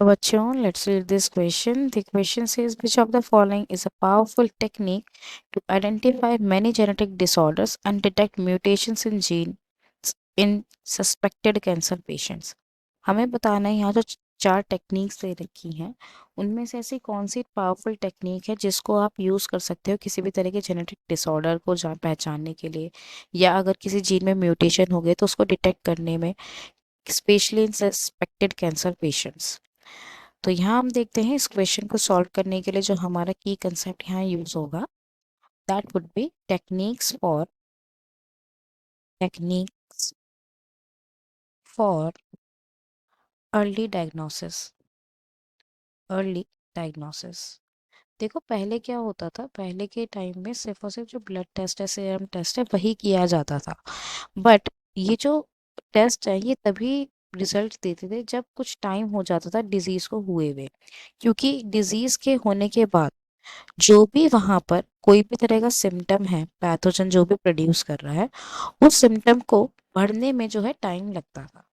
So bachon, let's read this question. The question says, which of the following is a powerful technique to identify many genetic disorders and detect mutations in genes in suspected cancer patients? हमें बताना है यहाँ जो चार techniques दे रखी हैं उनमें से ऐसी कौन सी पावरफुल टेक्निक है जिसको आप यूज़ कर सकते हो किसी भी तरह के जेनेटिक डिसऑर्डर को पहचानने के लिए, या अगर किसी जीन में म्यूटेशन हो गए तो उसको डिटेक्ट करने में, specially in suspected cancer patients. तो यहाँ हम देखते हैं इस क्वेश्चन को सॉल्व करने के लिए जो हमारा की कंसेप्ट यहाँ यूज होगा, that would be techniques for early diagnosis. Early diagnosis, देखो पहले क्या होता था, पहले के टाइम में सिर्फ और सिर्फ जो ब्लड टेस्ट है, सीरम टेस्ट है, वही किया जाता था। बट ये जो टेस्ट है ये तभी रिजल्ट देते थे जब कुछ टाइम हो जाता था डिजीज को हुए हुए, क्योंकि डिजीज के होने के बाद जो भी वहां पर कोई भी तरह का सिम्टम है, पैथोजन जो भी प्रोड्यूस कर रहा है, उस सिम्टम को बढ़ने में जो है टाइम लगता था।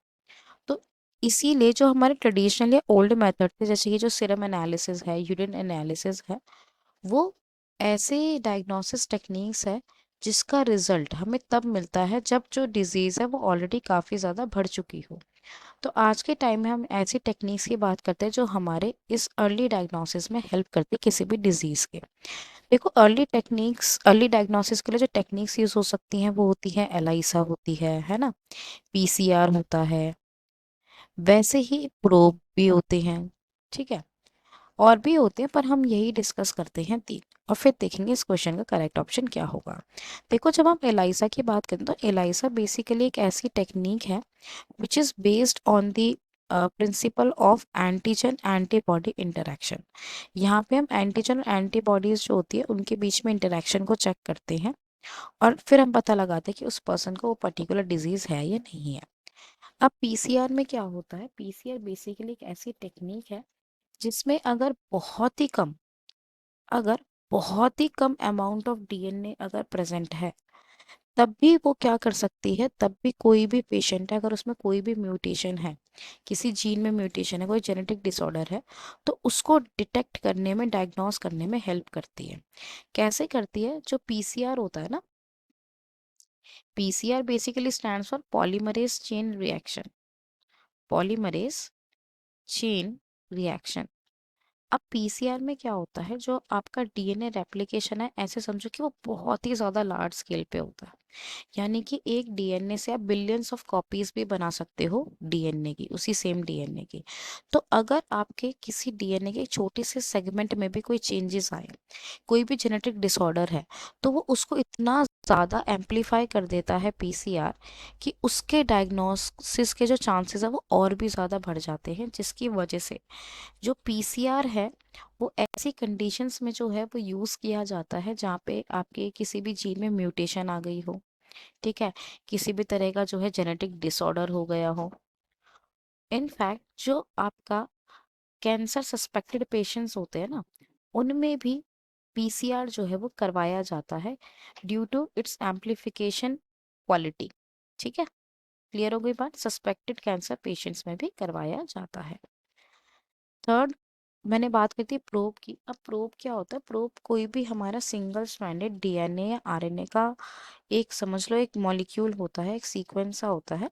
तो इसीलिए जो हमारे ट्रेडिशनल या ओल्ड मेथड थे, जैसे कि जो सीरम एनालिसिस है, यूरिन एनालिसिस है, वो ऐसे डायग्नोसिस टेक्निक्स है जिसका रिजल्ट हमें तब मिलता है जब जो डिजीज है वो ऑलरेडी काफ़ी ज़्यादा बढ़ चुकी हो। तो आज के टाइम में हम ऐसी टेक्निक्स की बात करते हैं जो हमारे इस अर्ली डायग्नोसिस में हेल्प करती है किसी भी डिजीज़ के। देखो अर्ली डायग्नोसिस के लिए जो टेक्निक्स यूज हो सकती हैं वो होती है एलाइसा होती है ना, पीसीआर होता है, वैसे ही प्रोब भी होते हैं, ठीक है, और भी होते हैं, पर हम यही डिस्कस करते हैं तीन, और फिर देखेंगे इस क्वेश्चन का करेक्ट ऑप्शन क्या होगा। देखो जब हम एलाइसा की बात करें तो एलाइसा बेसिकली एक ऐसी टेक्निक है which is based on the principle of antigen antibody interaction. यहाँ पे हम एंटीजन और एंटीबॉडीज जो होती है उनके बीच में इंटरेक्शन को चेक करते हैं और फिर हम पता लगाते हैं कि उस पर्सन को वो पर्टिकुलर डिजीज है या नहीं है। अब पीसीआर में क्या होता है, पीसीआर बेसिकली एक ऐसी टेक्निक है जिसमें अगर बहुत ही कम अमाउंट ऑफ डीएनए अगर प्रेजेंट है, तब भी वो क्या कर सकती है, तब भी कोई भी पेशेंट है अगर उसमें कोई भी म्यूटेशन है, किसी जीन में म्यूटेशन है, कोई जेनेटिक डिसऑर्डर है, तो उसको डिटेक्ट करने में, डायग्नोस करने में हेल्प करती है। कैसे करती है, जो पीसीआर होता है ना, PCR basically stands for polymerase chain reaction, polymerase chain reaction. अब पीसीआर में क्या होता है, जो आपका डीएनए रेप्लिकेशन है, ऐसे समझो कि वो बहुत ही ज़्यादा लार्ज स्केल पे होता है, यानी कि एक डीएनए से आप बिलियंस ऑफ कॉपीज भी बना सकते हो डीएनए की, उसी सेम डीएनए की। तो अगर आपके किसी डीएनए के छोटे से सेगमेंट में भी कोई चेंजेस आए, कोई भी जेनेटिक डिसऑर्डर है, तो वो उसको इतना ज़्यादा एम्पलीफाई कर देता है पीसीआर कि उसके डायग्नोसिस के जो चांसेस है वो और भी ज़्यादा बढ़ जाते हैं, जिसकी वजह से जो पीसीआर है वो ऐसी कंडीशंस में जो है वो यूज़ किया जाता है जहाँ पे आपके किसी भी जीन में म्यूटेशन आ गई हो, ठीक है, किसी भी तरह का जो है जेनेटिक डिसऑर्डर हो गया हो। इनफैक्ट जो आपका कैंसर सस्पेक्टेड पेशेंट्स होते हैं ना, उनमें भी पीसीआर जो है वो करवाया जाता है due to its amplification quality. ठीक है, क्लियर हो गई बात, सस्पेक्टेड कैंसर पेशेंट्स में भी करवाया जाता है। थर्ड, मैंने बात की थी प्रोब की। अब प्रोब क्या होता है, प्रोब कोई भी हमारा सिंगल स्ट्रैंडेड डीएनए या आरएनए का एक, समझ लो, एक मॉलिक्यूल होता है, एक सीक्वेंस सा होता है,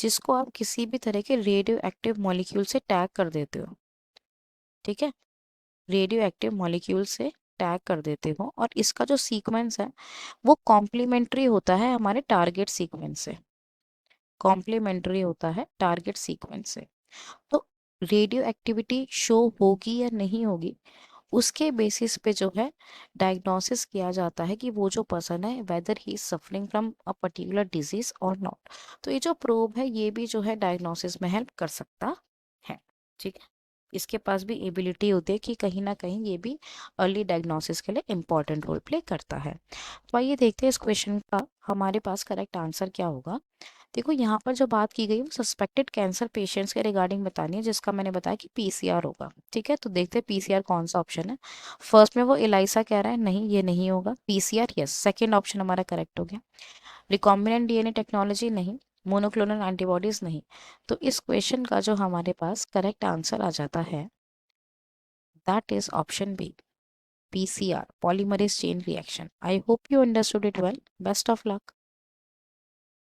जिसको आप किसी भी तरह के रेडियो एक्टिव मॉलिक्यूल से टैग कर देते हो, ठीक है, रेडियो एक्टिव मॉलिक्यूल से टैग कर देते हो, और इसका जो सीक्वेंस है वो कॉम्प्लीमेंट्री होता है हमारे टारगेट सीक्वेंस से, कॉम्प्लीमेंट्री होता है टारगेट सीक्वेंस से। तो रेडियो एक्टिविटी शो होगी या नहीं होगी, उसके बेसिस पे जो है डायग्नोसिस किया जाता है कि वो जो पर्सन है weather he is suffering from a particular disease और नॉट। तो ये जो प्रोब है ये भी जो है डायग्नोसिस में हेल्प कर सकता है, ठीक है, इसके पास भी एबिलिटी होती है कि कहीं ना कहीं ये भी अर्ली डायग्नोसिस के लिए इंपॉर्टेंट रोल प्ले करता है। तो आइए देखते हैं इस क्वेश्चन का हमारे पास करेक्ट आंसर क्या होगा। देखो यहाँ पर जो बात की गई वो सस्पेक्टेड कैंसर पेशेंट्स के रिगार्डिंग बतानी है, जिसका मैंने बताया कि पीसीआर होगा, ठीक है। तो देखते हैं पीसीआर कौन सा ऑप्शन है। फर्स्ट में वो एलाइसा कह रहा है, नहीं ये नहीं होगा, पीसीआर यस, सेकंड ऑप्शन हमारा करेक्ट हो गया। रिकॉम्बिनेंट डीएनए टेक्नोलॉजी नहीं, मोनोक्लोनल एंटीबॉडीज नहीं। तो इस क्वेश्चन का जो हमारे पास करेक्ट आंसर आ जाता है that is option B, PCR, polymerase chain reaction. I hope you understood it well. Best of luck.